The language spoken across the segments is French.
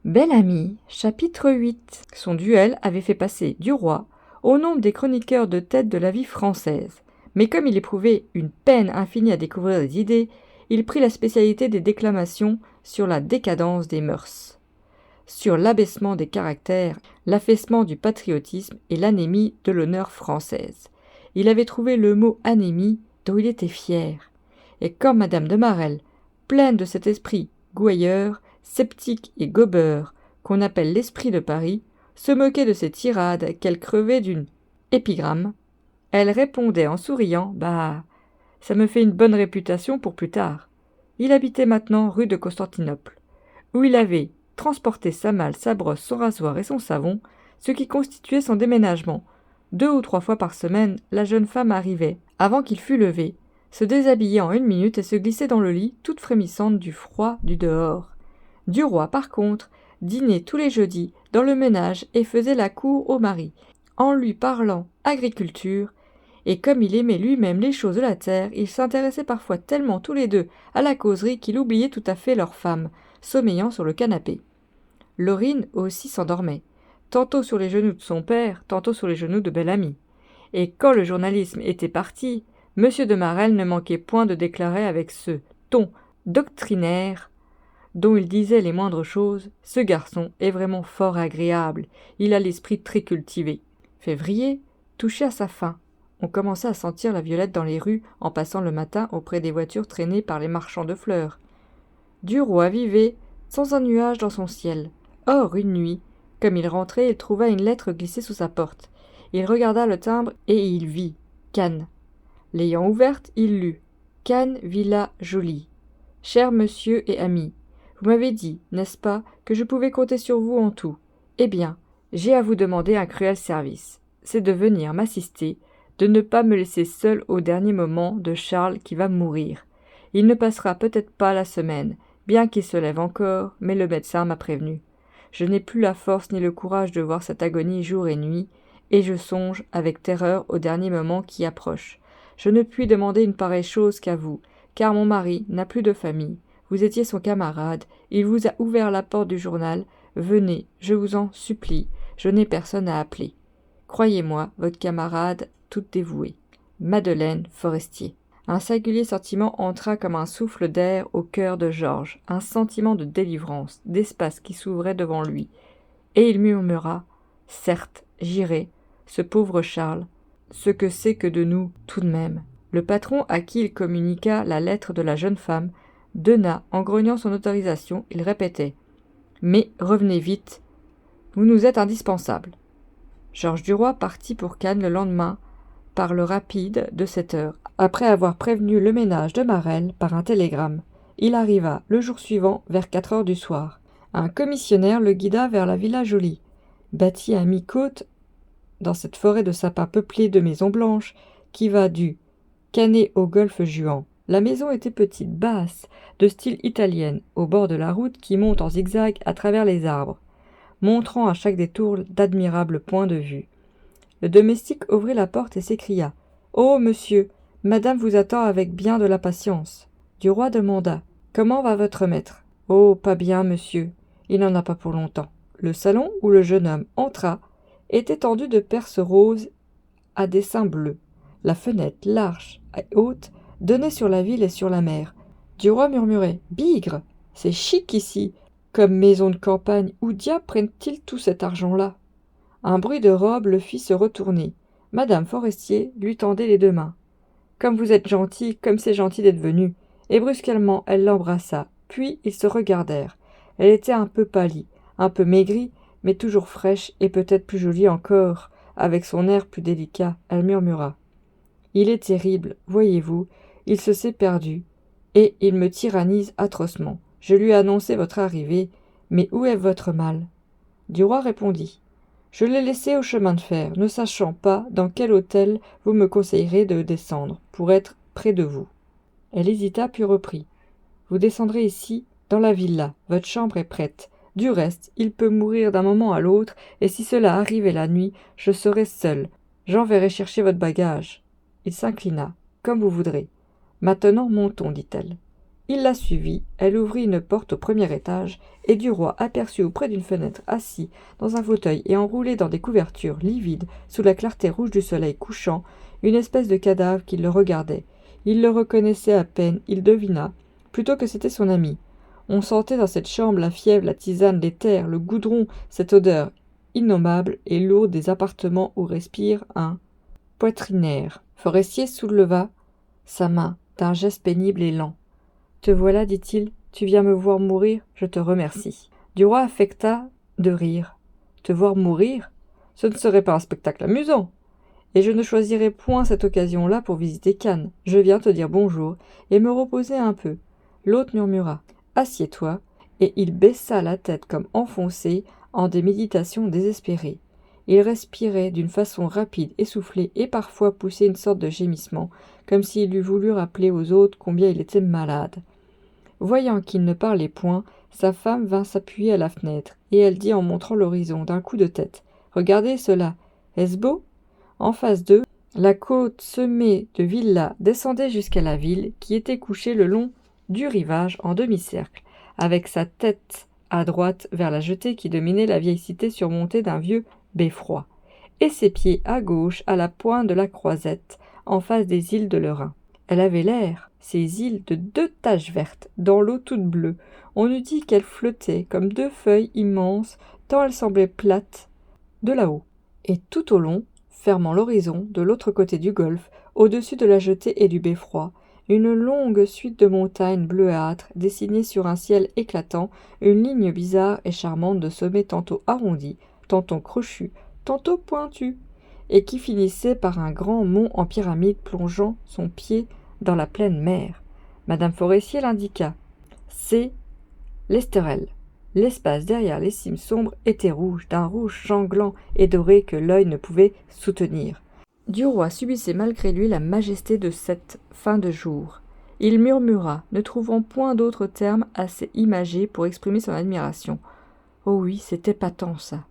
Bel-Ami, chapitre 8. Son duel avait fait passer du roi au nombre des chroniqueurs de tête de la vie française. Mais comme il éprouvait une peine infinie à découvrir des idées, il prit la spécialité des déclamations sur la décadence des mœurs, sur l'abaissement des caractères, l'affaissement du patriotisme et l'anémie de l'honneur française. Il avait trouvé le mot anémie dont il était fier. Et quand Madame de Marelle, pleine de cet esprit gouailleur, sceptique et gobeur qu'on appelle l'esprit de Paris, se moquait de ces tirades qu'elle crevait d'une épigramme, elle répondait en souriant « Bah, ça me fait une bonne réputation pour plus tard. » Il habitait maintenant rue de Constantinople, où il avait transporté sa malle, sa brosse, son rasoir et son savon, ce qui constituait son déménagement. 2 ou 3 fois par semaine, la jeune femme arrivait, avant qu'il fût levé, se déshabillait en 1 minute et se glissait dans le lit, toute frémissante du froid du dehors. Du roi, par contre, dînait tous les jeudis dans le ménage et faisait la cour au mari, en lui parlant agriculture, et comme il aimait lui-même les choses de la terre, ils s'intéressaient parfois tellement tous les deux à la causerie qu'il oubliait tout à fait leur femme, sommeillant sur le canapé. Laurine aussi s'endormait, tantôt sur les genoux de son père, tantôt sur les genoux de Bel-Ami. Et quand le journalisme était parti, M. de Marelle ne manquait point de déclarer avec ce ton doctrinaire dont il disait les moindres choses, « Ce garçon est vraiment fort agréable, il a l'esprit très cultivé. » Février touchait à sa fin. On commençait à sentir la violette dans les rues en passant le matin auprès des voitures traînées par les marchands de fleurs. Du roi vivait sans un nuage dans son ciel. Or, une nuit, comme il rentrait, il trouva une lettre glissée sous sa porte. Il regarda le timbre et il vit « Cannes ». L'ayant ouverte, il lut « Cannes, Villa Jolie. Cher monsieur et ami, vous m'avez dit, n'est-ce pas, que je pouvais compter sur vous en tout. Eh bien, j'ai à vous demander un cruel service. C'est de venir m'assister, de ne pas me laisser seul au dernier moment de Charles qui va mourir. Il ne passera peut-être pas la semaine, bien qu'il se lève encore, mais le médecin m'a prévenu. Je n'ai plus la force ni le courage de voir cette agonie jour et nuit, et je songe avec terreur au dernier moment qui approche. Je ne puis demander une pareille chose qu'à vous, car mon mari n'a plus de famille. Vous étiez son camarade, il vous a ouvert la porte du journal. Venez, je vous en supplie, je n'ai personne à appeler. Croyez-moi, votre camarade toute dévouée. Madeleine Forestier. Un singulier sentiment entra comme un souffle d'air au cœur de Georges, un sentiment de délivrance, d'espace qui s'ouvrait devant lui. Et il murmura « Certes, j'irai, ce pauvre Charles, ce que c'est que de nous, tout de même. » Le patron à qui il communiqua la lettre de la jeune femme donna, en grognant son autorisation, il répétait « Mais revenez vite, vous nous êtes indispensable. » Georges Duroy partit pour Cannes le lendemain par le rapide de 7 heures, après avoir prévenu le ménage de Marelle par un télégramme. Il arriva le jour suivant vers 4 heures du soir. Un commissionnaire le guida vers la Villa Jolie, bâtie à mi-côte dans cette forêt de sapins peuplée de maisons blanches qui va du Canet au golfe Juan. La maison était petite, basse, de style italienne, au bord de la route qui monte en zigzag à travers les arbres, montrant à chaque détour d'admirables points de vue. Le domestique ouvrit la porte et s'écria « Oh, monsieur, madame vous attend avec bien de la patience. » Duroy demanda « Comment va votre maître ?»« Oh, pas bien, monsieur. Il n'en a pas pour longtemps. » Le salon où le jeune homme entra était tendu de perses roses à dessins bleus. La fenêtre, large et haute, donnait sur la ville et sur la mer. Duroy murmurait « Bigre, c'est chic ici. Comme maison de campagne, où diable prennent-ils tout cet argent-là ?» Un bruit de robe le fit se retourner. Madame Forestier lui tendait les 2 mains. « Comme vous êtes gentil, comme c'est gentil d'être venu. » Et brusquement, elle l'embrassa. Puis ils se regardèrent. Elle était un peu pâlie, un peu maigrie, mais toujours fraîche et peut-être plus jolie encore. Avec son air plus délicat, elle murmura « Il est terrible, voyez-vous, il se s'est perdu, et il me tyrannise atrocement. Je lui ai annoncé votre arrivée, mais où est votre mal ?» Duroy répondit « Je l'ai laissé au chemin de fer, ne sachant pas dans quel hôtel vous me conseillerez de descendre, pour être près de vous. » Elle hésita puis reprit « Vous descendrez ici, dans la villa, votre chambre est prête. Du reste, il peut mourir d'un moment à l'autre, et si cela arrivait la nuit, je serai seule. J'enverrai chercher votre bagage. » Il s'inclina. « Comme vous voudrez. Maintenant, montons, dit-elle. Il la suivit, elle ouvrit une porte au premier étage, et Duroy aperçut auprès d'une fenêtre, assis dans un fauteuil et enroulé dans des couvertures livides sous la clarté rouge du soleil couchant, une espèce de cadavre qui le regardait. Il le reconnaissait à peine, il devina, plutôt que c'était son ami. On sentait dans cette chambre la fièvre, la tisane, l'éther, le goudron, cette odeur innommable et lourde des appartements où respire un poitrinaire. Forestier souleva sa main d'un geste pénible et lent. « Te voilà, dit-il, tu viens me voir mourir, je te remercie. » Duroy affecta de rire. « Te voir mourir ? Ce ne serait pas un spectacle amusant. Et je ne choisirai point cette occasion-là pour visiter Cannes. Je viens te dire bonjour et me reposer un peu. » L'autre murmura « Assieds-toi » et il baissa la tête comme enfoncé en des méditations désespérées. Il respirait d'une façon rapide, essoufflée, et parfois poussait une sorte de gémissement, comme s'il eût voulu rappeler aux autres combien il était malade. Voyant qu'il ne parlait point, sa femme vint s'appuyer à la fenêtre, et elle dit en montrant l'horizon d'un coup de tête « Regardez cela, est-ce beau ?» En face d'eux, la côte semée de villas descendait jusqu'à la ville, qui était couchée le long du rivage en demi-cercle, avec sa tête à droite vers la jetée qui dominait la vieille cité surmontée d'un vieux beffroi, et ses pieds à gauche à la pointe de la Croisette, en face des îles de Lorrain. Elle avait l'air, ces îles, de 2 taches vertes, dans l'eau toute bleue. On eût dit qu'elles flottaient comme 2 feuilles immenses, tant elles semblaient plates, de là-haut. Et tout au long, fermant l'horizon, de l'autre côté du golfe, au-dessus de la jetée et du beffroi, une longue suite de montagnes bleuâtres dessinées sur un ciel éclatant, une ligne bizarre et charmante de sommets tantôt arrondis, tantôt crochus, tantôt pointus, et qui finissait par un grand mont en pyramide plongeant son pied dans la pleine mer. Madame Forestier l'indiqua. C'est l'Esterel. L'espace derrière les cimes sombres était rouge, d'un rouge sanglant et doré que l'œil ne pouvait soutenir. Duroy subissait malgré lui la majesté de cette fin de jour. Il murmura, ne trouvant point d'autres termes assez imagés pour exprimer son admiration. « Oh oui, c'est épatant, ça !»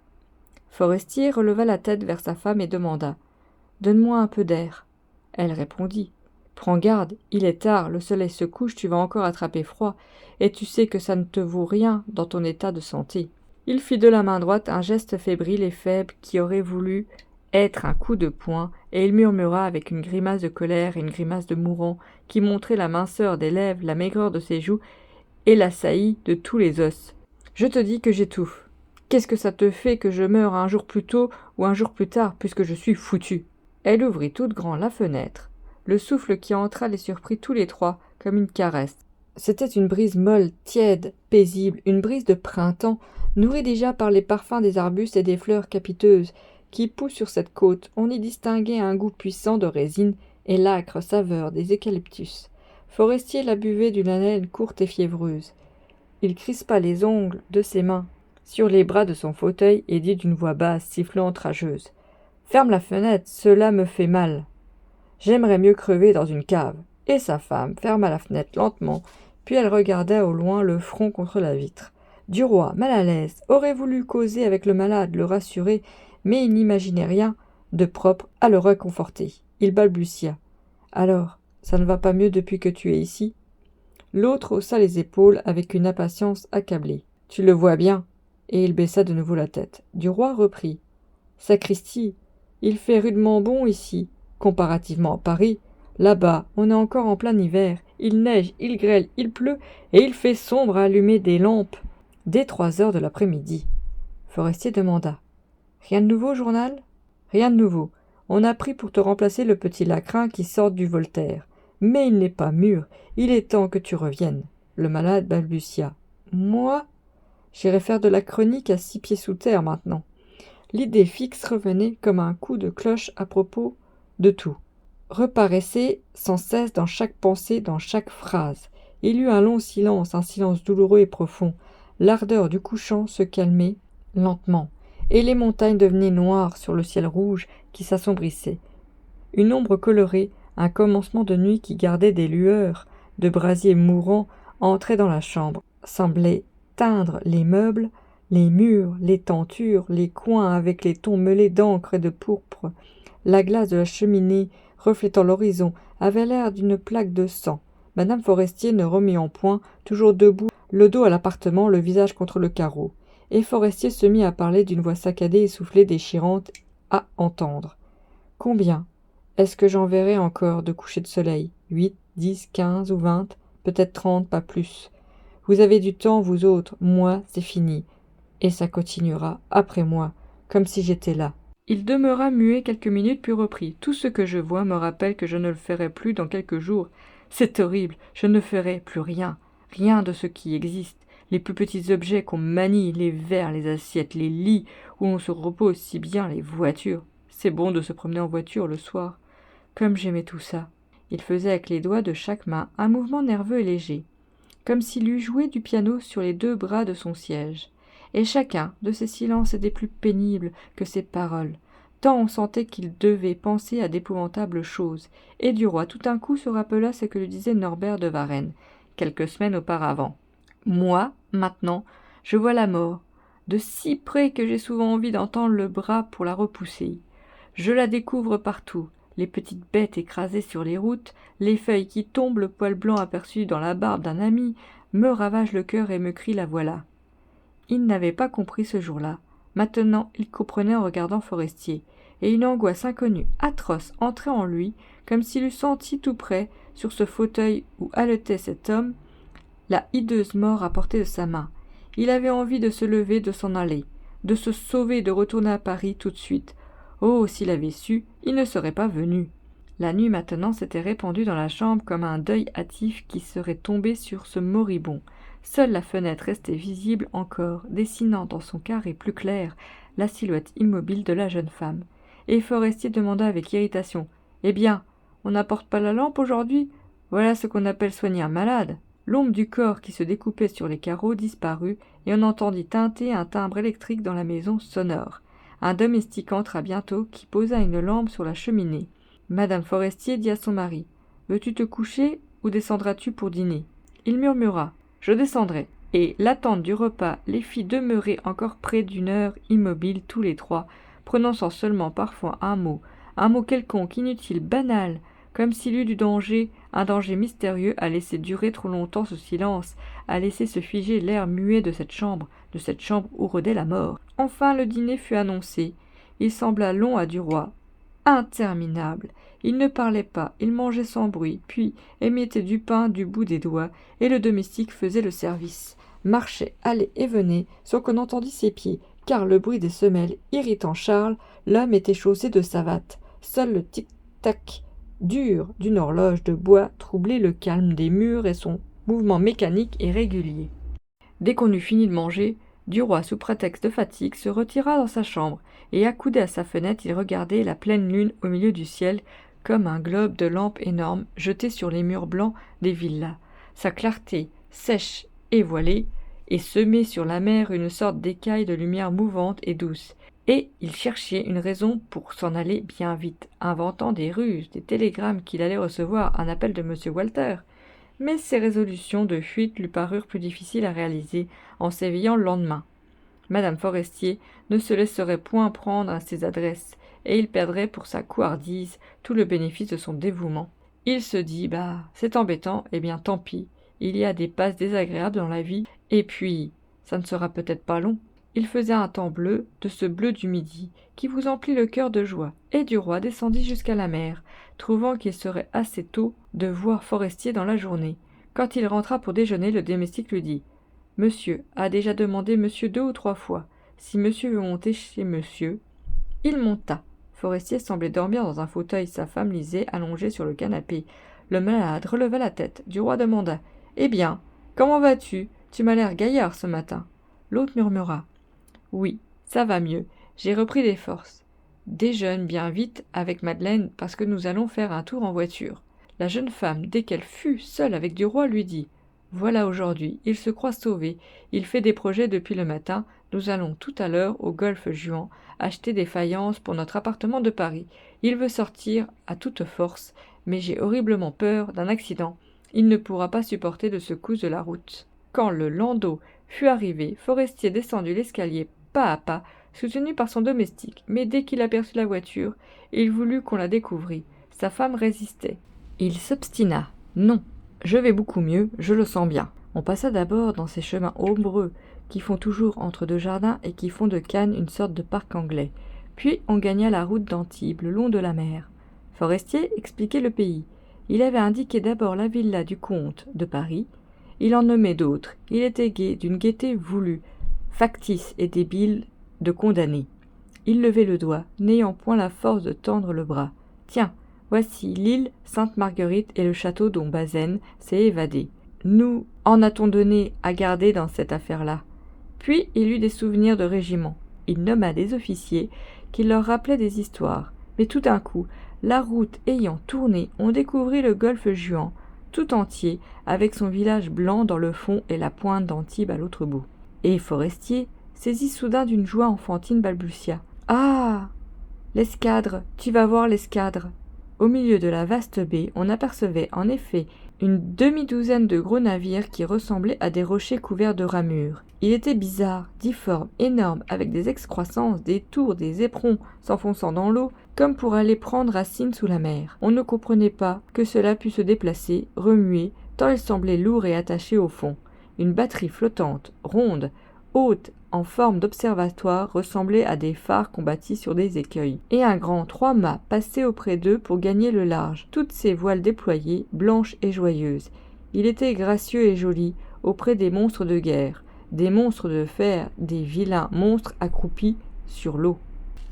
Forestier releva la tête vers sa femme et demanda « Donne-moi un peu d'air. » Elle répondit « Prends garde, il est tard, le soleil se couche, tu vas encore attraper froid, et tu sais que ça ne te vaut rien dans ton état de santé. » Il fit de la main droite un geste fébrile et faible qui aurait voulu être un coup de poing, et il murmura avec une grimace de colère et une grimace de mourant qui montrait la minceur des lèvres, la maigreur de ses joues et la saillie de tous les os. « Je te dis que j'étouffe. Qu'est-ce que ça te fait que je meure un jour plus tôt ou un jour plus tard, puisque je suis foutue ?» Elle ouvrit toute grand la fenêtre. Le souffle qui entra les surprit tous les trois comme une caresse. C'était une brise molle, tiède, paisible, une brise de printemps, nourrie déjà par les parfums des arbustes et des fleurs capiteuses qui poussent sur cette côte. On y distinguait un goût puissant de résine et l'âcre saveur des eucalyptus. Forestier la buvait d'une haleine courte et fiévreuse. Il crispa les ongles de ses mains sur les bras de son fauteuil et dit d'une voix basse, sifflante, rageuse. « Ferme la fenêtre, cela me fait mal. J'aimerais mieux crever dans une cave. » Et sa femme ferma la fenêtre lentement, puis elle regarda au loin le front contre la vitre. Duroy, mal à l'aise, aurait voulu causer avec le malade, le rassurer, mais il n'imaginait rien de propre à le réconforter. Il balbutia. « Alors, ça ne va pas mieux depuis que tu es ici ?» L'autre haussa les épaules avec une impatience accablée. « Tu le vois bien. » Et il baissa de nouveau la tête. Duroy reprit. « Sacristi, il fait rudement bon ici, comparativement à Paris. Là-bas, on est encore en plein hiver. Il neige, il grêle, il pleut, et il fait sombre à allumer des lampes dès 3 heures de l'après-midi. » Forestier demanda. « Rien de nouveau au journal ?»« Rien de nouveau. On a pris pour te remplacer le petit Lacrin qui sort du Voltaire. Mais il n'est pas mûr. Il est temps que tu reviennes. » Le malade balbutia. « Moi ? J'irai faire de la chronique à 6 pieds sous terre maintenant. » L'idée fixe revenait comme un coup de cloche à propos de tout. Reparaissait sans cesse dans chaque pensée, dans chaque phrase. Il eut un long silence, un silence douloureux et profond. L'ardeur du couchant se calmait lentement, et les montagnes devenaient noires sur le ciel rouge qui s'assombrissait. Une ombre colorée, un commencement de nuit qui gardait des lueurs de brasier mourant, entrait dans la chambre, semblait teindre les meubles, les murs, les tentures, les coins avec les tons mêlés d'encre et de pourpre. La glace de la cheminée reflétant l'horizon, avait l'air d'une plaque de sang, Madame Forestier ne remit en point, toujours debout, le dos à l'appartement, le visage contre le carreau. Et Forestier se mit à parler d'une voix saccadée, essoufflée, déchirante, à entendre. « Combien est-ce que j'en verrai encore de couchers de soleil 8, 10, 15 ou 20, peut-être 30, pas plus. Vous avez du temps, vous autres, moi, c'est fini. Et ça continuera, après moi, comme si j'étais là. » Il demeura muet quelques minutes, puis reprit. « Tout ce que je vois me rappelle que je ne le ferai plus dans quelques jours. C'est horrible, je ne ferai plus rien, rien de ce qui existe. Les plus petits objets qu'on manie, les verres, les assiettes, les lits, où l'on se repose si bien, les voitures. C'est bon de se promener en voiture le soir. Comme j'aimais tout ça. » Il faisait avec les doigts de chaque main un mouvement nerveux et léger, comme s'il eût joué du piano sur les 2 bras de son siège. Et chacun de ces silences était plus pénible que ses paroles, tant on sentait qu'il devait penser à d'épouvantables choses, et Duroy tout d'un coup se rappela ce que lui disait Norbert de Varenne, quelques semaines auparavant. « Moi, maintenant, je vois la mort, de si près que j'ai souvent envie d'entendre le bras pour la repousser. Je la découvre partout, les petites bêtes écrasées sur les routes, les feuilles qui tombent, le poil blanc aperçu dans la barbe d'un ami, me ravagent le cœur et me crient la voilà. » Il n'avait pas compris ce jour-là. Maintenant, il comprenait en regardant Forestier, et une angoisse inconnue, atroce, entrait en lui, comme s'il eût senti tout près, sur ce fauteuil où haletait cet homme, la hideuse mort à portée de sa main. Il avait envie de se lever, de s'en aller, de se sauver et de retourner à Paris tout de suite. Oh, s'il avait su, il ne serait pas venu. La nuit maintenant s'était répandue dans la chambre comme un deuil hâtif qui serait tombé sur ce moribond. Seule la fenêtre restait visible encore, dessinant dans son carré plus clair la silhouette immobile de la jeune femme. Et Forestier demanda avec irritation. « Eh bien, on n'apporte pas la lampe aujourd'hui ? Voilà ce qu'on appelle soigner un malade. » L'ombre du corps qui se découpait sur les carreaux disparut, et on entendit tinter un timbre électrique dans la maison sonore. Un domestique entra bientôt, qui posa une lampe sur la cheminée. Madame Forestier dit à son mari. « Veux-tu te coucher ou descendras-tu pour dîner ?» Il murmura. « Je descendrai. » Et l'attente du repas les fit demeurer encore près d'une heure immobiles tous les trois, prononçant seulement parfois un mot quelconque, inutile, banal, comme s'il eût du danger, un danger mystérieux à laisser durer trop longtemps ce silence, à laisser se figer l'air muet de cette chambre où rôdait la mort. Enfin le dîner fut annoncé. Il sembla long à Duroy, interminable. Il ne parlait pas, il mangeait sans bruit, puis émiettait du pain du bout des doigts, et le domestique faisait le service. Marchait, allait et venait, sans qu'on entendît ses pieds, car le bruit des semelles irritant Charles, l'homme était chaussé de savates. Seul le tic-tac dur d'une horloge de bois troublait le calme des murs et son mouvement mécanique et régulier. Dès qu'on eut fini de manger, Duroy, sous prétexte de fatigue, se retira dans sa chambre, et accoudé à sa fenêtre, il regardait la pleine lune au milieu du ciel, comme un globe de lampe énorme jeté sur les murs blancs des villas. Sa clarté, sèche et voilée, et semait sur la mer une sorte d'écaille de lumière mouvante et douce. Et il cherchait une raison pour s'en aller bien vite, inventant des ruses, des télégrammes qu'il allait recevoir, un appel de M. Walter. Mais ses résolutions de fuite lui parurent plus difficiles à réaliser en s'éveillant le lendemain. Madame Forestier ne se laisserait point prendre à ses adresses, et il perdrait pour sa couardise tout le bénéfice de son dévouement. Il se dit, c'est embêtant, eh bien tant pis, il y a des passes désagréables dans la vie, et puis, ça ne sera peut-être pas long. Il faisait un temps bleu, de ce bleu du midi, qui vous emplit le cœur de joie, et Duroy descendit jusqu'à la mer, trouvant qu'il serait assez tôt de voir Forestier dans la journée. Quand il rentra pour déjeuner, le domestique lui dit « Monsieur a déjà demandé monsieur 2 ou 3 fois. Si monsieur veut monter chez monsieur… » Il monta. Forestier semblait dormir dans un fauteuil, sa femme lisait, allongée sur le canapé. Le malade releva la tête. Duroy demanda « Eh bien, comment vas-tu ? Tu m'as l'air gaillard ce matin. » L'autre murmura « Oui, ça va mieux. J'ai repris des forces. Déjeune bien vite avec Madeleine parce que nous allons faire un tour en voiture. » La jeune femme, dès qu'elle fut seule avec Duroy, lui dit « Voilà aujourd'hui, il se croit sauvé. Il fait des projets depuis le matin. Nous allons tout à l'heure au golfe Juan acheter des faïences pour notre appartement de Paris. Il veut sortir à toute force, mais j'ai horriblement peur d'un accident. Il ne pourra pas supporter de secousses de la route. » Quand le landau fut arrivé, Forestier descendit l'escalier pas à pas, soutenu par son domestique, mais dès qu'il aperçut la voiture, il voulut qu'on la découvrît. Sa femme résistait. Il s'obstina. « Non, Je vais beaucoup mieux, je le sens bien. On passa d'abord dans ces chemins ombreux qui font toujours entre deux jardins et qui font de Cannes une sorte de parc anglais. Puis on gagna la route d'Antibes, le long de la mer. Forestier expliquait le pays. Il avait indiqué d'abord la villa du comte de Paris. Il en nommait d'autres. Il était gai, d'une gaieté voulue, factice et débile de condamné. Il levait le doigt, n'ayant point la force de tendre le bras. « Tiens, voici l'île Sainte-Marguerite et le château dont Bazaine s'est évadé. Nous en a-t-on donné à garder dans cette affaire-là » Puis il eut des souvenirs de régiment. Il nomma des officiers qui leur rappelaient des histoires. Mais tout d'un coup, la route ayant tourné, on découvrit le golfe Juan, tout entier, avec son village blanc dans le fond et la pointe d'Antibes à l'autre bout. Et Forestier, saisi soudain d'une joie enfantine, balbutia. « Ah, l'escadre, tu vas voir l'escadre !» Au milieu de la vaste baie, on apercevait en effet une demi-douzaine de gros navires qui ressemblaient à des rochers couverts de ramures. Il était bizarre, difforme, énorme, avec des excroissances, des tours, des éperons s'enfonçant dans l'eau, comme pour aller prendre racine sous la mer. On ne comprenait pas que cela pût se déplacer, remuer, tant il semblait lourd et attaché au fond. Une batterie flottante, ronde, haute, en forme d'observatoire, ressemblait à des phares qu'on bâtit sur des écueils, et un grand 3 mâts passait auprès d'eux pour gagner le large, toutes ses voiles déployées, blanches et joyeuses. Il était gracieux et joli, auprès des monstres de guerre, des monstres de fer, des vilains monstres accroupis sur l'eau.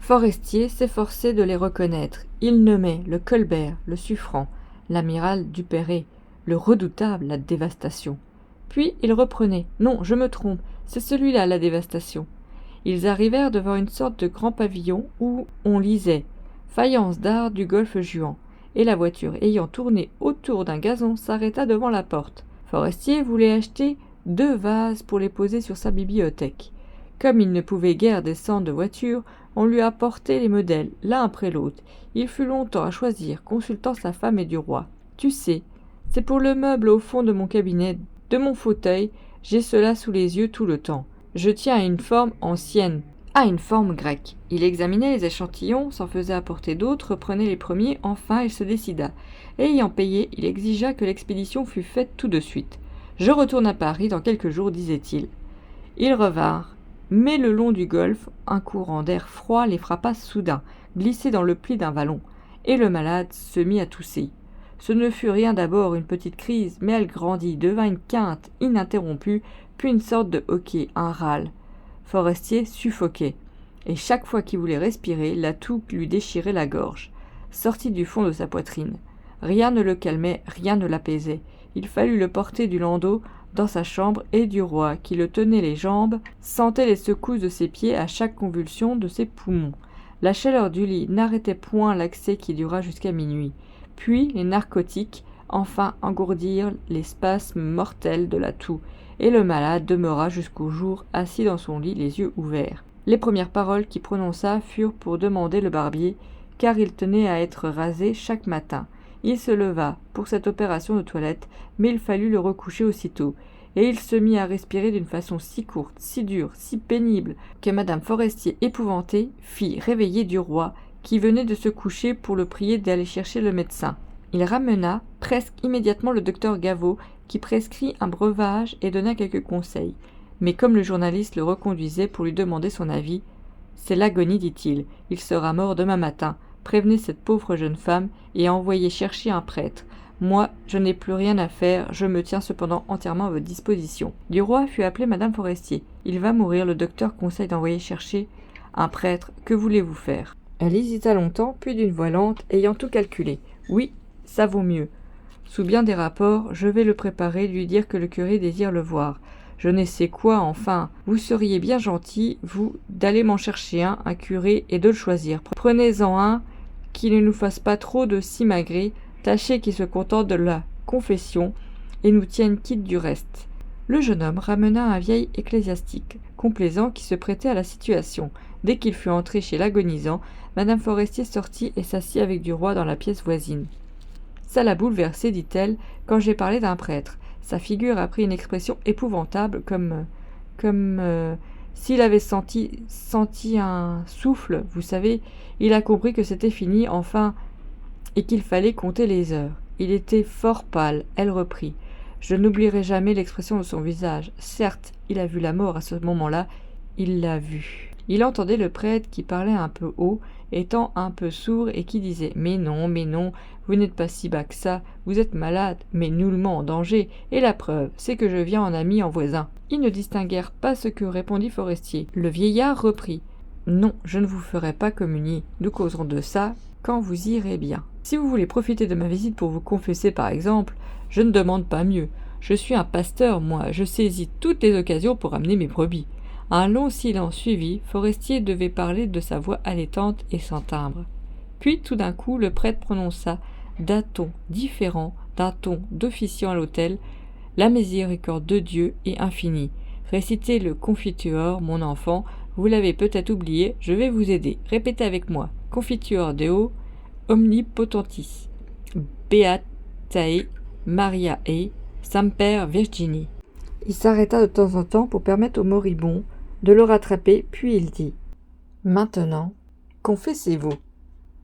Forestier s'efforçait de les reconnaître. Il nommait le Colbert, le Suffren, l'amiral Duperré, le redoutable, la Dévastation. Puis il reprenait. « Non, je me trompe, c'est celui-là, la Dévastation. » Ils arrivèrent devant une sorte de grand pavillon où on lisait « Faïence d'art du golfe Juan » et la voiture, ayant tourné autour d'un gazon, s'arrêta devant la porte. Forestier voulait acheter 2 vases pour les poser sur sa bibliothèque. Comme il ne pouvait guère descendre de voiture, on lui apportait les modèles, l'un après l'autre. Il fut longtemps à choisir, consultant sa femme et du roi. « Tu sais, c'est pour le meuble au fond de mon cabinet, de mon fauteuil, j'ai cela sous les yeux tout le temps. Je tiens à une forme ancienne, à une forme grecque. » Il examinait les échantillons, s'en faisait apporter d'autres, reprenait les premiers, enfin il se décida. Et ayant payé, il exigea que l'expédition fût faite tout de suite. « Je retourne à Paris dans quelques jours, disait-il. » Ils revinrent, mais le long du golfe, un courant d'air froid les frappa soudain, glissé dans le pli d'un vallon, et le malade se mit à tousser. Ce ne fut rien d'abord, une petite crise, mais elle grandit, devint une quinte ininterrompue, puis une sorte de hoquet, un râle. Forestier suffoquait, et chaque fois qu'il voulait respirer, la toux lui déchirait la gorge, sortit du fond de sa poitrine. Rien ne le calmait, rien ne l'apaisait. Il fallut le porter du landau dans sa chambre, et du roi, qui le tenait les jambes, sentait les secousses de ses pieds à chaque convulsion de ses poumons. La chaleur du lit n'arrêtait point l'accès qui dura jusqu'à minuit. Puis les narcotiques, enfin, engourdirent les spasmes mortels de la toux, et le malade demeura jusqu'au jour assis dans son lit, les yeux ouverts. Les premières paroles qu'il prononça furent pour demander le barbier, car il tenait à être rasé chaque matin. Il se leva pour cette opération de toilette, mais il fallut le recoucher aussitôt, et il se mit à respirer d'une façon si courte, si dure, si pénible, que madame Forestier, épouvantée, fit réveiller du roi, qui venait de se coucher pour le prier d'aller chercher le médecin. Il ramena presque immédiatement le docteur Gaveau, qui prescrit un breuvage et donna quelques conseils. Mais comme le journaliste le reconduisait pour lui demander son avis, « C'est l'agonie, dit-il, il sera mort demain matin. Prévenez cette pauvre jeune femme et envoyez chercher un prêtre. Moi, je n'ai plus rien à faire, je me tiens cependant entièrement à votre disposition. » Du roi fut appelé madame Forestier. « Il va mourir, le docteur conseille d'envoyer chercher un prêtre. Que voulez-vous faire ?» Elle hésita longtemps, puis d'une voix lente, ayant tout calculé. « Oui, ça vaut mieux. Sous bien des rapports, je vais le préparer, lui dire que le curé désire le voir. Je ne sais quoi, enfin. Vous seriez bien gentil, vous, d'aller m'en chercher un curé, et de le choisir. Prenez-en un qui ne nous fasse pas trop de simagrées, tâchez qu'il se contente de la confession, et nous tienne quitte du reste. » Le jeune homme ramena un vieil ecclésiastique, complaisant, qui se prêtait à la situation. Dès qu'il fut entré chez l'agonisant, madame Forestier sortit et s'assit avec du roi dans la pièce voisine. « Ça l'a bouleversé, dit-elle, quand j'ai parlé d'un prêtre. Sa figure a pris une expression épouvantable, comme s'il avait senti un souffle, vous savez. Il a compris que c'était fini, enfin, et qu'il fallait compter les heures. Il était fort pâle. Elle reprit. Je n'oublierai jamais l'expression de son visage. Certes, il a vu la mort à ce moment-là. Il l'a vue. Il entendait le prêtre qui parlait un peu haut, étant un peu sourd, et qui disait « mais non, vous n'êtes pas si bas que ça, vous êtes malade, mais nullement en danger, et la preuve, c'est que je viens en ami, en voisin. » Ils ne distinguèrent pas ce que répondit Forestier. Le vieillard reprit « Non, je ne vous ferai pas communier, nous causerons de ça quand vous irez bien. Si vous voulez profiter de ma visite pour vous confesser par exemple, je ne demande pas mieux. Je suis un pasteur, moi, je saisis toutes les occasions pour amener mes brebis. » Un long silence suivit, Forestier devait parler de sa voix allaitante et sans timbre. Puis tout d'un coup le prêtre prononça, d'un ton différent, d'un ton d'officiant à l'autel, « La miséricorde de Dieu est infinie. Récitez le Confiteor, mon enfant, vous l'avez peut-être oublié, je vais vous aider. Répétez avec moi, Confiteor Deo, omnipotentis, Beatae Maria et Semper Virgini. » Il s'arrêta de temps en temps pour permettre au moribond de le rattraper, puis il dit « Maintenant, confessez-vous. »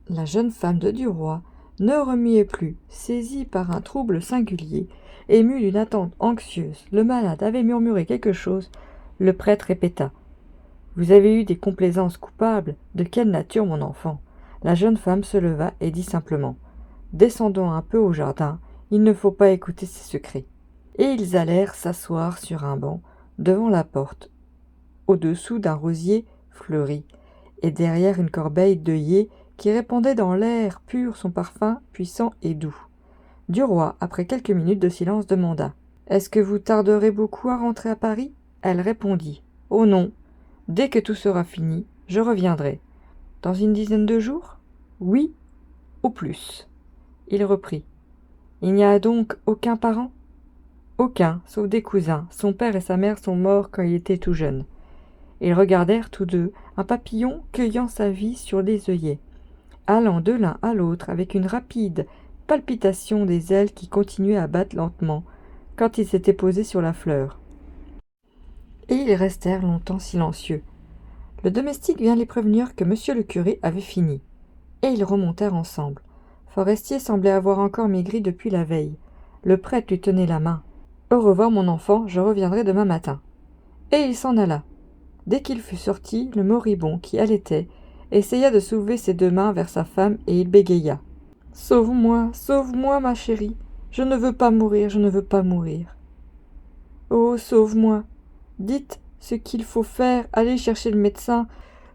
La jeune femme de Duroy ne remuait plus, saisie par un trouble singulier, émue d'une attente anxieuse. Le malade avait murmuré quelque chose. Le prêtre répéta « Vous avez eu des complaisances coupables. De quelle nature, mon enfant ?» La jeune femme se leva et dit simplement « Descendons un peu au jardin, il ne faut pas écouter ses secrets. » Et ils allèrent s'asseoir sur un banc devant la porte, au-dessous d'un rosier fleuri, et derrière une corbeille d'œillets qui répandait dans l'air pur son parfum puissant et doux. Duroy, après quelques minutes de silence, demanda « Est-ce que vous tarderez beaucoup à rentrer à Paris ?» Elle répondit « Oh non, dès que tout sera fini, je reviendrai. » « Dans une dizaine de jours ? » « Oui, au plus. » Il reprit « Il n'y a donc aucun parent ? » « Aucun, sauf des cousins. Son père et sa mère sont morts quand il était tout jeune. » Ils regardèrent tous deux un papillon cueillant sa vie sur les œillets, allant de l'un à l'autre avec une rapide palpitation des ailes qui continuaient à battre lentement quand il s'était posé sur la fleur. Et ils restèrent longtemps silencieux. Le domestique vient les prévenir que monsieur le curé avait fini, et ils remontèrent ensemble. Forestier semblait avoir encore maigri depuis la veille. Le prêtre lui tenait la main. « Au revoir, mon enfant, je reviendrai demain matin. » Et il s'en alla. Dès qu'il fut sorti, le moribond, qui allaitait, essaya de soulever ses deux mains vers sa femme et il bégaya. « Sauve-moi, ma chérie. Je ne veux pas mourir, je ne veux pas mourir. »« Oh, sauve-moi. Dites ce qu'il faut faire, allez chercher le médecin.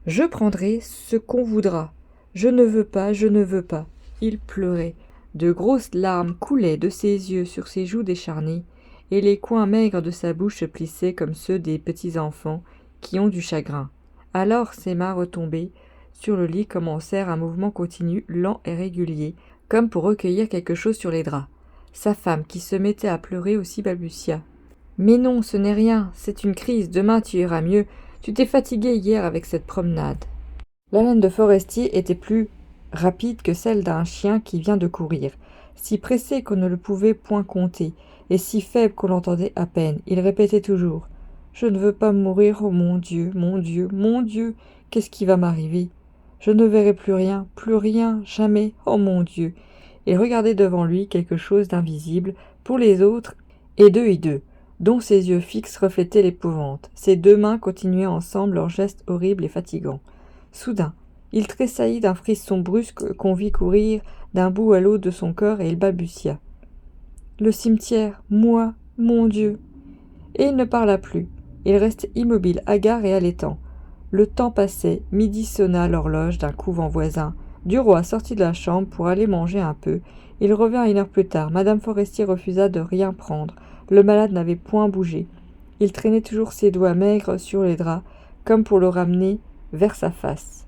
Je prendrai ce qu'on voudra. Je ne veux pas, je ne veux pas. » Il pleurait. De grosses larmes coulaient de ses yeux sur ses joues décharnées, et les coins maigres de sa bouche se plissaient comme ceux des petits enfants qui ont du chagrin. Alors ses mains retombées sur le lit commencèrent un mouvement continu, lent et régulier, comme pour recueillir quelque chose sur les draps. Sa femme, qui se mettait à pleurer aussi, balbutia. « Mais non, ce n'est rien, c'est une crise, demain tu iras mieux, tu t'es fatigué hier avec cette promenade. » L'haleine de Forestier était plus rapide que celle d'un chien qui vient de courir, si pressé qu'on ne le pouvait point compter, et si faible qu'on l'entendait à peine. Il répétait toujours « Je ne veux pas mourir, oh mon Dieu, mon Dieu, mon Dieu, qu'est-ce qui va m'arriver ? Je ne verrai plus rien, jamais, oh mon Dieu !» Il regardait devant lui quelque chose d'invisible pour les autres et d'eux, dont ses yeux fixes reflétaient l'épouvante. Ses deux mains continuaient ensemble leurs gestes horribles et fatigants. Soudain, il tressaillit d'un frisson brusque qu'on vit courir d'un bout à l'autre de son corps et il balbutia. « Le cimetière, moi, mon Dieu !» Et il ne parla plus. Il restait immobile, hagard et allaitant. Le temps passait, midi sonna l'horloge d'un couvent voisin. Duroy sortit de la chambre pour aller manger un peu. Il revint 1 heure plus tard. Madame Forestier refusa de rien prendre. Le malade n'avait point bougé. Il traînait toujours ses doigts maigres sur les draps, comme pour le ramener vers sa face.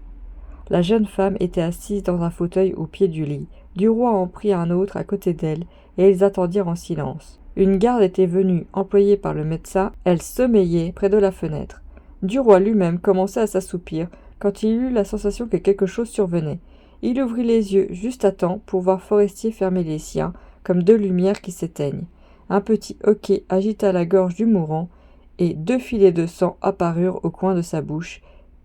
La jeune femme était assise dans un fauteuil au pied du lit. Duroy en prit un autre à côté d'elle, et ils attendirent en silence. Une garde était venue, employée par le médecin. Elle sommeillait près de la fenêtre. Duroy lui-même commençait à s'assoupir quand il eut la sensation que quelque chose survenait. Il ouvrit les yeux juste à temps pour voir Forestier fermer les siens, comme deux lumières qui s'éteignent. Un petit hoquet agita la gorge du mourant, et 2 filets de sang apparurent au coin de sa bouche,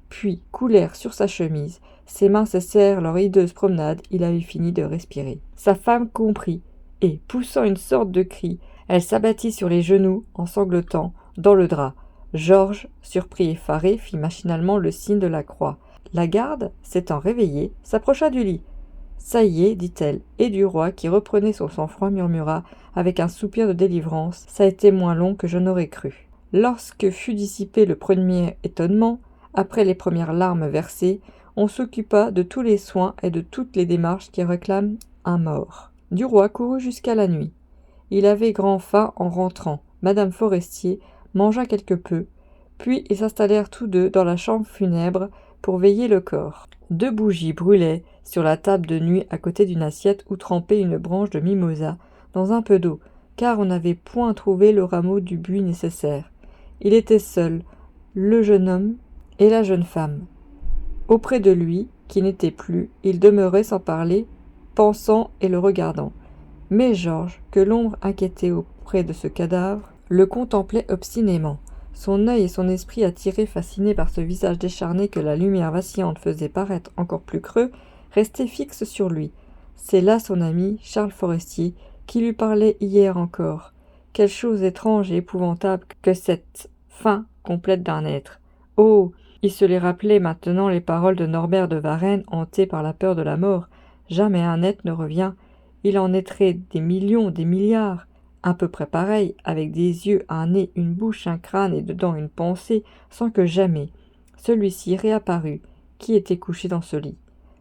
puis coulèrent sur sa chemise. Ses mains cessèrent leur hideuse promenade, il avait fini de respirer. Sa femme comprit, et, poussant une sorte de cri, elle s'abattit sur les genoux, en sanglotant, dans le drap. Georges, surpris et effaré, fit machinalement le signe de la croix. La garde, s'étant réveillée, s'approcha du lit. « Ça y est, dit-elle, et du roi, qui reprenait son sang-froid, murmura, avec un soupir de délivrance, « ça a été moins long que je n'aurais cru. » Lorsque fut dissipé le premier étonnement, après les premières larmes versées, on s'occupa de tous les soins et de toutes les démarches qui réclament un mort. Du roi courut jusqu'à la nuit. Il avait grand faim en rentrant. Madame Forestier mangea quelque peu, puis ils s'installèrent tous deux dans la chambre funèbre pour veiller le corps. 2 bougies brûlaient sur la table de nuit à côté d'une assiette où trempait une branche de mimosa dans un peu d'eau, car on n'avait point trouvé le rameau du buis nécessaire. Il était seul, le jeune homme et la jeune femme. Auprès de lui, qui n'était plus, il demeurait sans parler, pensant et le regardant. Mais Georges, que l'ombre inquiétait auprès de ce cadavre, le contemplait obstinément. Son œil et son esprit attirés, fascinés par ce visage décharné que la lumière vacillante faisait paraître encore plus creux, restaient fixes sur lui. C'est là son ami, Charles Forestier, qui lui parlait hier encore. Quelle chose étrange et épouvantable que cette fin complète d'un être. Oh, il se les rappelait maintenant, les paroles de Norbert de Varenne, hanté par la peur de la mort. Jamais un être ne revient. Il en naîtrait des millions, des milliards, à peu près pareils, avec des yeux, un nez, une bouche, un crâne et dedans une pensée, sans que jamais celui-ci réapparût, qui était couché dans ce lit.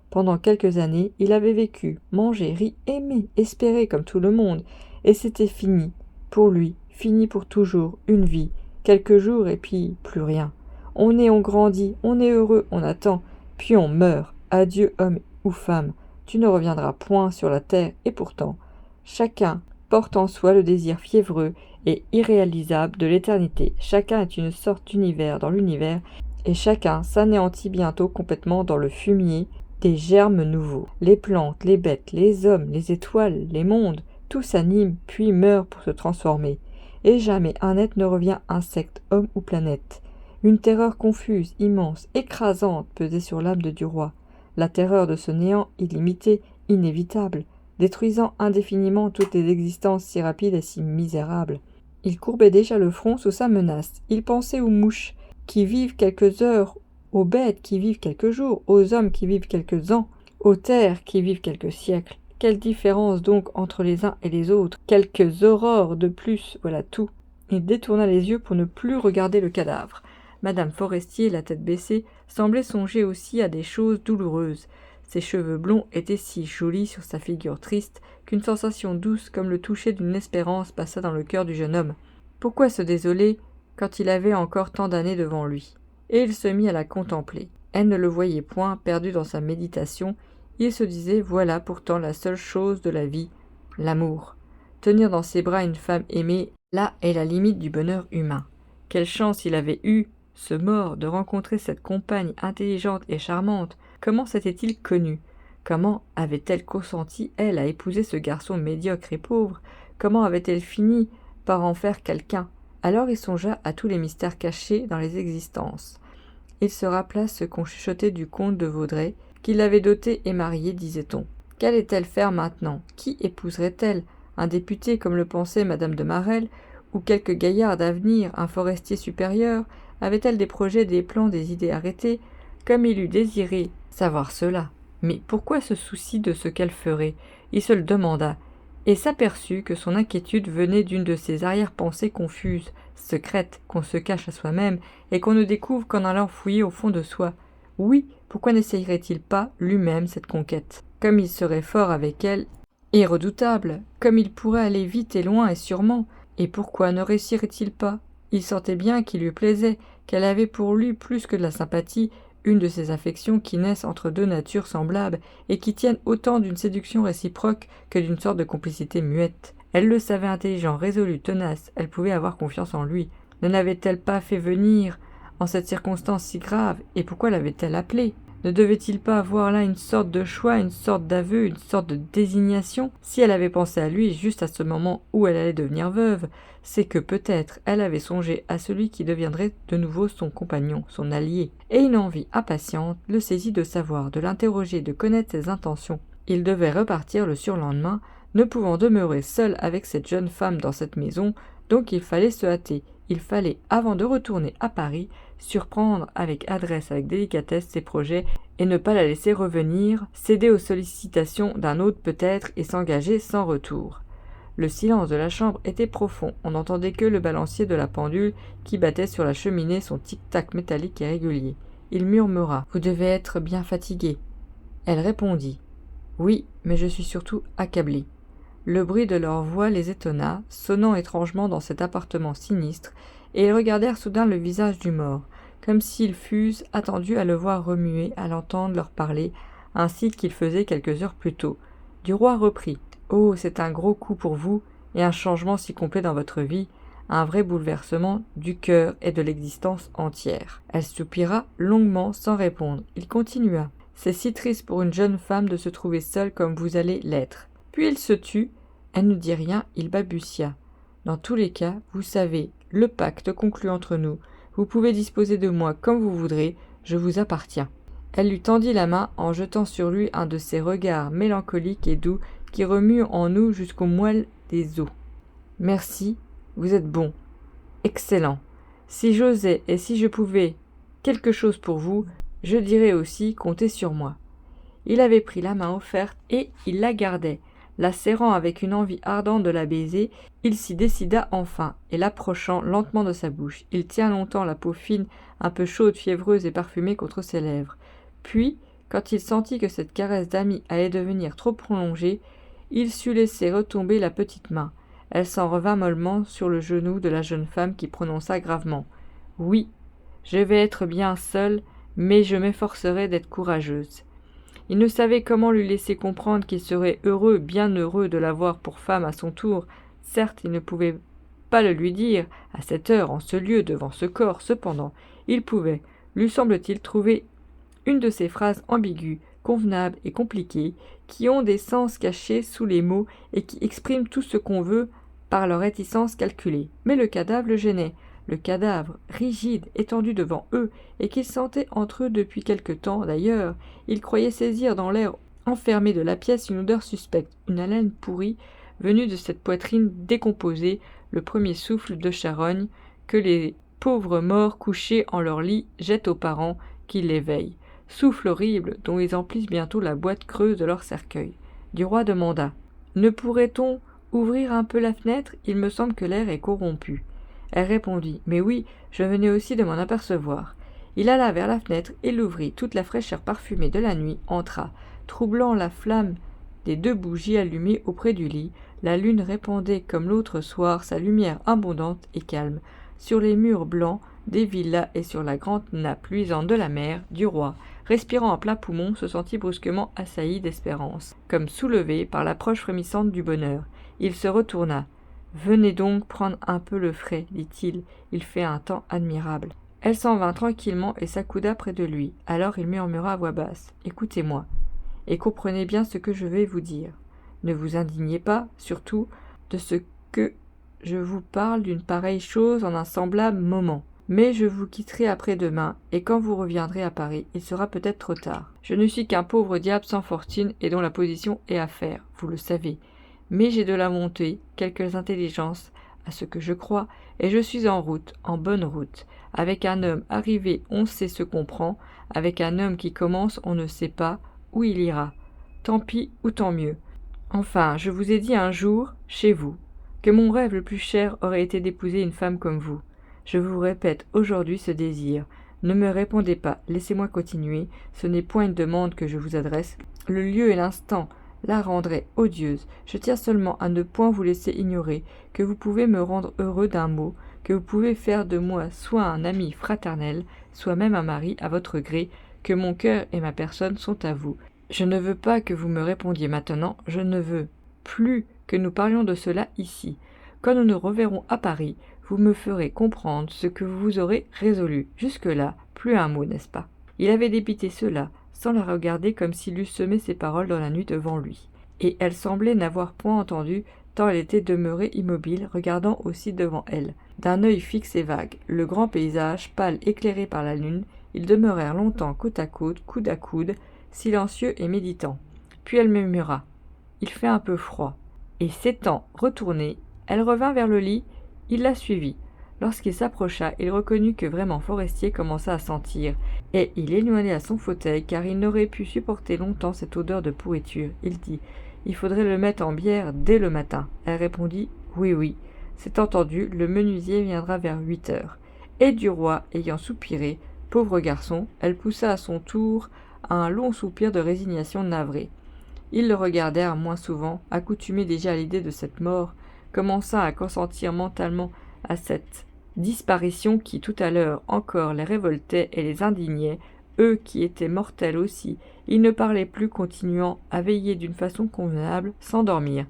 Pendant quelques années, il avait vécu, mangé, ri, aimé, espéré comme tout le monde, et c'était fini, pour lui, fini pour toujours, une vie, quelques jours et puis plus rien. On naît, on grandit, on est heureux, on attend, puis on meurt. Adieu homme ou femme, tu ne reviendras point sur la terre, et pourtant, chacun porte en soi le désir fiévreux et irréalisable de l'éternité. Chacun est une sorte d'univers dans l'univers, et chacun s'anéantit bientôt complètement dans le fumier des germes nouveaux. Les plantes, les bêtes, les hommes, les étoiles, les mondes, tout s'anime, puis meurt pour se transformer. Et jamais un être ne revient insecte, homme ou planète. Une terreur confuse, immense, écrasante pesait sur l'âme de Duroy. La terreur de ce néant illimité, inévitable, détruisant indéfiniment toutes les existences si rapides et si misérables. Il courbait déjà le front sous sa menace. Il pensait aux mouches qui vivent quelques heures, aux bêtes qui vivent quelques jours, aux hommes qui vivent quelques ans, aux terres qui vivent quelques siècles. Quelle différence donc entre les uns et les autres, quelques aurores de plus, voilà tout. Il détourna les yeux pour ne plus regarder le cadavre. Madame Forestier, la tête baissée, semblait songer aussi à des choses douloureuses. Ses cheveux blonds étaient si jolis sur sa figure triste qu'une sensation douce comme le toucher d'une espérance passa dans le cœur du jeune homme. Pourquoi se désoler quand il avait encore tant d'années devant lui? Et il se mit à la contempler. Elle ne le voyait point, perdu dans sa méditation. Il se disait, voilà pourtant la seule chose de la vie, l'amour. Tenir dans ses bras une femme aimée, là est la limite du bonheur humain. Quelle chance il avait eue, ce mort, de rencontrer cette compagne intelligente et charmante. Comment s'était-il connu? Comment avait-elle consenti, elle, à épouser ce garçon médiocre et pauvre? Comment avait-elle fini par en faire quelqu'un? Alors il songea à tous les mystères cachés dans les existences. Il se rappela ce qu'on chuchotait du comte de Vaudrey, qui l'avait doté et marié, disait-on. Qu'allait-elle faire maintenant? Qui épouserait-elle? Un député, comme le pensait madame de Marelle, ou quelque gaillard d'avenir, un forestier supérieur? Avait-elle des projets, des plans, des idées arrêtées? Comme il eût désiré savoir cela. Mais pourquoi ce souci de ce qu'elle ferait? Il se le demanda, et s'aperçut que son inquiétude venait d'une de ces arrière-pensées confuses, secrètes, qu'on se cache à soi-même, et qu'on ne découvre qu'en allant fouiller au fond de soi. Oui, pourquoi n'essayerait-il pas lui-même cette conquête? Comme il serait fort avec elle, et redoutable, comme il pourrait aller vite et loin et sûrement, et pourquoi ne réussirait-il pas? Il sentait bien qu'il lui plaisait, qu'elle avait pour lui plus que de la sympathie, une de ces affections qui naissent entre deux natures semblables et qui tiennent autant d'une séduction réciproque que d'une sorte de complicité muette. Elle le savait intelligent, résolu, tenace, elle pouvait avoir confiance en lui. Ne l'avait-elle pas fait venir en cette circonstance si grave, et pourquoi l'avait-elle appelé? Ne devait-il pas avoir là une sorte de choix, une sorte d'aveu, une sorte de désignation? Si elle avait pensé à lui juste à ce moment où elle allait devenir veuve, c'est que peut-être elle avait songé à celui qui deviendrait de nouveau son compagnon, son allié. Et une envie impatiente le saisit de savoir, de l'interroger, de connaître ses intentions. Il devait repartir le surlendemain, ne pouvant demeurer seul avec cette jeune femme dans cette maison, donc il fallait se hâter. Il fallait, avant de retourner à Paris, surprendre avec adresse, avec délicatesse ses projets et ne pas la laisser revenir, céder aux sollicitations d'un autre peut-être et s'engager sans retour. Le silence de la chambre était profond, on n'entendait que le balancier de la pendule qui battait sur la cheminée son tic-tac métallique et régulier. Il murmura « Vous devez être bien fatiguée ». Elle répondit « Oui, mais je suis surtout accablée ». Le bruit de leur voix les étonna, sonnant étrangement dans cet appartement sinistre, et ils regardèrent soudain le visage du mort, comme s'ils fussent attendus à le voir remuer, à l'entendre leur parler, ainsi qu'ils faisaient quelques heures plus tôt. Duroy reprit. « Oh, c'est un gros coup pour vous, et un changement si complet dans votre vie, un vrai bouleversement du cœur et de l'existence entière. » Elle soupira longuement sans répondre. Il continua. « C'est si triste pour une jeune femme de se trouver seule comme vous allez l'être. » Puis il se tut. Elle ne dit rien, il balbutia. « Dans tous les cas, vous savez, le pacte conclu entre nous. Vous pouvez disposer de moi comme vous voudrez, je vous appartiens. » Elle lui tendit la main en jetant sur lui un de ces regards mélancoliques et doux qui remuent en nous jusqu'aux moelles des os. « Merci, vous êtes bon, excellent. Si j'osais et si je pouvais quelque chose pour vous, je dirais aussi comptez sur moi. » Il avait pris la main offerte et il la gardait. La serrant avec une envie ardente de la baiser, il s'y décida enfin, et l'approchant lentement de sa bouche. Il tient longtemps la peau fine, un peu chaude, fiévreuse et parfumée contre ses lèvres. Puis, quand il sentit que cette caresse d'ami allait devenir trop prolongée, il sut laisser retomber la petite main. Elle s'en revint mollement sur le genou de la jeune femme qui prononça gravement « Oui, je vais être bien seule, mais je m'efforcerai d'être courageuse. » Il ne savait comment lui laisser comprendre qu'il serait heureux, bien heureux de l'avoir pour femme à son tour. Certes, il ne pouvait pas le lui dire, à cette heure, en ce lieu, devant ce corps. Cependant, il pouvait, lui semble-t-il, trouver une de ces phrases ambiguës, convenables et compliquées, qui ont des sens cachés sous les mots et qui expriment tout ce qu'on veut par leur réticence calculée. Mais le cadavre le gênait. Le cadavre, rigide, étendu devant eux, et qu'ils sentaient entre eux depuis quelque temps d'ailleurs, ils croyaient saisir dans l'air enfermé de la pièce une odeur suspecte, une haleine pourrie, venue de cette poitrine décomposée, le premier souffle de charogne que les pauvres morts couchés en leur lit jettent aux parents qui l'éveillent, souffle horrible dont ils emplissent bientôt la boîte creuse de leur cercueil. Duroy demanda « Ne pourrait-on ouvrir un peu la fenêtre ? Il me semble que l'air est corrompu. » Elle répondit « Mais oui, je venais aussi de m'en apercevoir. » Il alla vers la fenêtre et l'ouvrit. Toute la fraîcheur parfumée de la nuit entra, troublant la flamme des 2 bougies allumées auprès du lit. La lune répandait comme l'autre soir sa lumière abondante et calme sur les murs blancs des villas et sur la grande nappe luisante de la mer. Duroy, respirant à plein poumon, se sentit brusquement assailli d'espérance, comme soulevé par l'approche frémissante du bonheur. Il se retourna. « Venez donc prendre un peu le frais, dit-il, il fait un temps admirable. » Elle s'en vint tranquillement et s'accouda près de lui. Alors il murmura à voix basse « Écoutez-moi, et comprenez bien ce que je vais vous dire. Ne vous indignez pas, surtout, de ce que je vous parle d'une pareille chose en un semblable moment. Mais je vous quitterai après-demain, et quand vous reviendrez à Paris, il sera peut-être trop tard. Je ne suis qu'un pauvre diable sans fortune et dont la position est à faire, vous le savez. Mais j'ai de la bonté, quelques intelligences, à ce que je crois, et je suis en route, en bonne route. Avec un homme arrivé, on sait ce qu'on prend, avec un homme qui commence, on ne sait pas où il ira. Tant pis ou tant mieux. Enfin, je vous ai dit un jour, chez vous, que mon rêve le plus cher aurait été d'épouser une femme comme vous. Je vous répète aujourd'hui ce désir. Ne me répondez pas, laissez-moi continuer, ce n'est point une demande que je vous adresse. Le lieu et l'instant la rendrait odieuse. Je tiens seulement à ne point vous laisser ignorer que vous pouvez me rendre heureux d'un mot, que vous pouvez faire de moi soit un ami fraternel, soit même un mari à votre gré, que mon cœur et ma personne sont à vous. Je ne veux pas que vous me répondiez maintenant, je ne veux plus que nous parlions de cela ici. Quand nous nous reverrons à Paris, vous me ferez comprendre ce que vous aurez résolu. Jusque-là, plus un mot, n'est-ce pas ? Il avait débité cela, sans la regarder comme s'il eût semé ses paroles dans la nuit devant lui. Et elle semblait n'avoir point entendu, tant elle était demeurée immobile, regardant aussi devant elle. D'un œil fixe et vague, le grand paysage, pâle éclairé par la lune, ils demeurèrent longtemps côte à côte, coude à coude, silencieux et méditants. Puis elle murmura « Il fait un peu froid. » et s'étant retournée, elle revint vers le lit, il la suivit. Lorsqu'il s'approcha, il reconnut que vraiment Forestier commença à sentir, et il éloigna son fauteuil car il n'aurait pu supporter longtemps cette odeur de pourriture. Il dit « Il faudrait le mettre en bière dès le matin. » Elle répondit « Oui, oui. » C'est entendu, le menuisier viendra vers 8 heures. Et Duroy, ayant soupiré, pauvre garçon, elle poussa à son tour un long soupir de résignation navrée. Ils le regardèrent moins souvent, accoutumé déjà à l'idée de cette mort, commença à consentir mentalement à cette disparition qui tout à l'heure encore les révoltait et les indignait, eux qui étaient mortels aussi. Ils ne parlaient plus, continuant à veiller d'une façon convenable, sans dormir.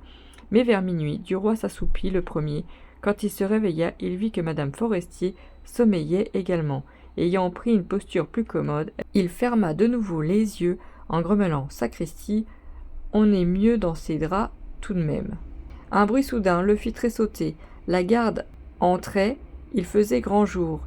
Mais vers minuit, Duroy s'assoupit le premier. Quand il se réveilla, il vit que madame Forestier sommeillait également. Ayant pris une posture plus commode, il ferma de nouveau les yeux en grommelant « Sacristi, on est mieux dans ces draps tout de même. » Un bruit soudain le fit tressauter. La garde entrait, il faisait grand jour.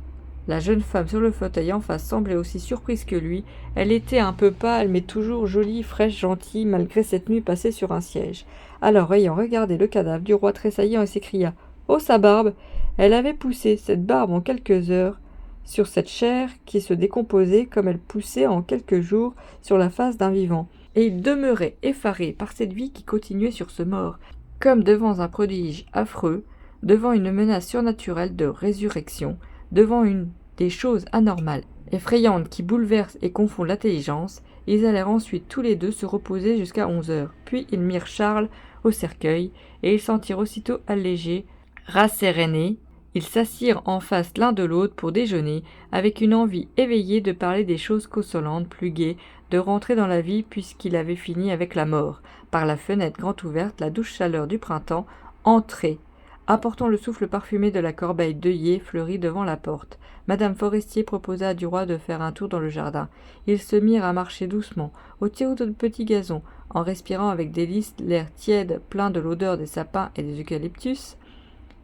La jeune femme sur le fauteuil en face semblait aussi surprise que lui. Elle était un peu pâle, mais toujours jolie, fraîche, gentille, malgré cette nuit passée sur un siège. Alors, ayant regardé le cadavre, Duroy tressaillant et s'écria « Oh, sa barbe !» Elle avait poussé cette barbe en quelques heures sur cette chair qui se décomposait comme elle poussait en quelques jours sur la face d'un vivant. Et il demeurait effaré par cette vie qui continuait sur ce mort, comme devant un prodige affreux, devant une menace surnaturelle de résurrection, devant une des choses anormales, effrayantes qui bouleversent et confondent l'intelligence. Ils allèrent ensuite tous les deux se reposer jusqu'à 11 heures. Puis ils mirent Charles au cercueil, et ils sentirent aussitôt allégés, rassérénés. Ils s'assirent en face l'un de l'autre pour déjeuner, avec une envie éveillée de parler des choses consolantes, plus gaies, de rentrer dans la vie puisqu'il avait fini avec la mort. Par la fenêtre grand ouverte, la douce chaleur du printemps entrait, apportant le souffle parfumé de la corbeille d'œillets fleurie devant la porte. Madame Forestier proposa à Duroy de faire un tour dans le jardin. Ils se mirent à marcher doucement, au tiers de petits gazons, en respirant avec délice l'air tiède, plein de l'odeur des sapins et des eucalyptus.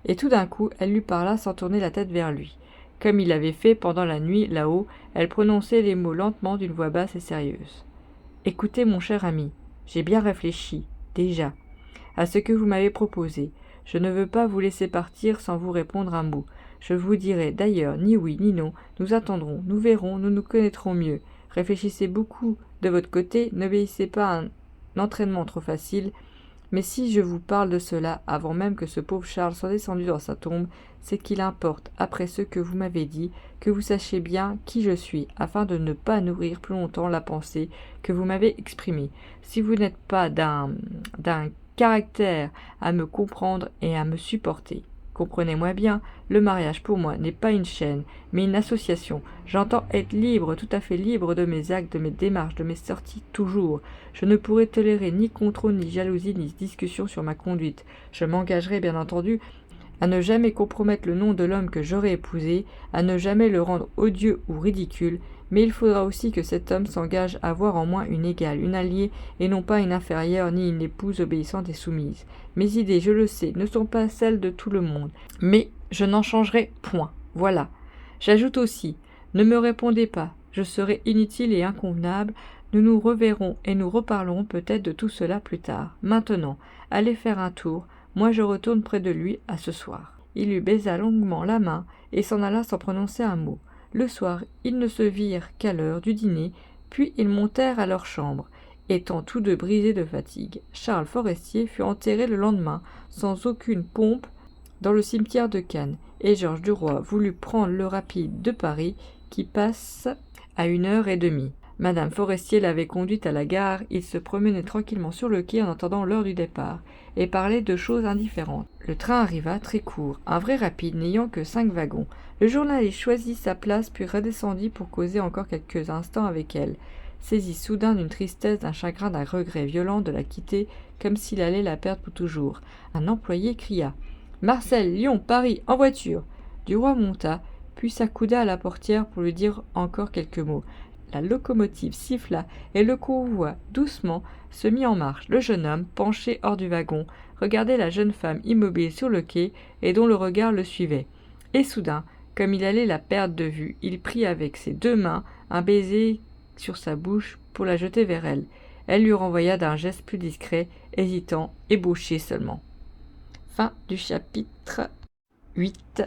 Et tout d'un coup, elle lui parla sans tourner la tête vers lui. Comme il avait fait pendant la nuit là-haut, elle prononçait les mots lentement d'une voix basse et sérieuse. « Écoutez, mon cher ami, j'ai bien réfléchi, déjà, à ce que vous m'avez proposé. Je ne veux pas vous laisser partir sans vous répondre un mot. Je vous dirai d'ailleurs ni oui ni non. Nous attendrons, nous verrons, nous nous connaîtrons mieux. Réfléchissez beaucoup de votre côté, n'obéissez pas à un entraînement trop facile. Mais si je vous parle de cela avant même que ce pauvre Charles soit descendu dans sa tombe, c'est qu'il importe, après ce que vous m'avez dit, que vous sachiez bien qui je suis, afin de ne pas nourrir plus longtemps la pensée que vous m'avez exprimée. Si vous n'êtes pas d'un caractère à me comprendre et à me supporter. Comprenez-moi bien, le mariage pour moi n'est pas une chaîne, mais une association. J'entends être libre, tout à fait libre de mes actes, de mes démarches, de mes sorties, toujours. Je ne pourrai tolérer ni contrôle, ni jalousie, ni discussion sur ma conduite. Je m'engagerai, bien entendu, à ne jamais compromettre le nom de l'homme que j'aurai épousé, à ne jamais le rendre odieux ou ridicule, mais il faudra aussi que cet homme s'engage à avoir en moi une égale, une alliée, et non pas une inférieure ni une épouse obéissante et soumise. Mes idées, je le sais, ne sont pas celles de tout le monde, mais je n'en changerai point. Voilà. J'ajoute aussi, ne me répondez pas, je serai inutile et inconvenable, nous nous reverrons et nous reparlerons peut-être de tout cela plus tard. Maintenant, allez faire un tour, moi je retourne près de lui à ce soir. Il lui baisa longuement la main et s'en alla sans prononcer un mot. Le soir, ils ne se virent qu'à l'heure du dîner, puis ils montèrent à leur chambre, étant tous deux brisés de fatigue. Charles Forestier fut enterré le lendemain, sans aucune pompe, dans le cimetière de Cannes, et Georges Duroy voulut prendre le rapide de Paris, qui passe à 1h30. Madame Forestier l'avait conduite à la gare, il se promenait tranquillement sur le quai en attendant l'heure du départ, et parlait de choses indifférentes. Le train arriva très court, un vrai rapide n'ayant que 5 wagons. Le journaliste choisit sa place puis redescendit pour causer encore quelques instants avec elle, saisi soudain d'une tristesse, d'un chagrin, d'un regret violent de la quitter, comme s'il allait la perdre pour toujours. Un employé cria « Marcel, Lyon, Paris, en voiture !» Duroy monta, puis s'accouda à la portière pour lui dire encore quelques mots. La locomotive siffla et le convoi, doucement, se mit en marche. Le jeune homme, penché hors du wagon, regardait la jeune femme immobile sur le quai et dont le regard le suivait. Et soudain, comme il allait la perdre de vue, il prit avec ses 2 mains un baiser sur sa bouche pour la jeter vers elle. Elle lui renvoya d'un geste plus discret, hésitant, ébauché seulement. Fin du chapitre 8.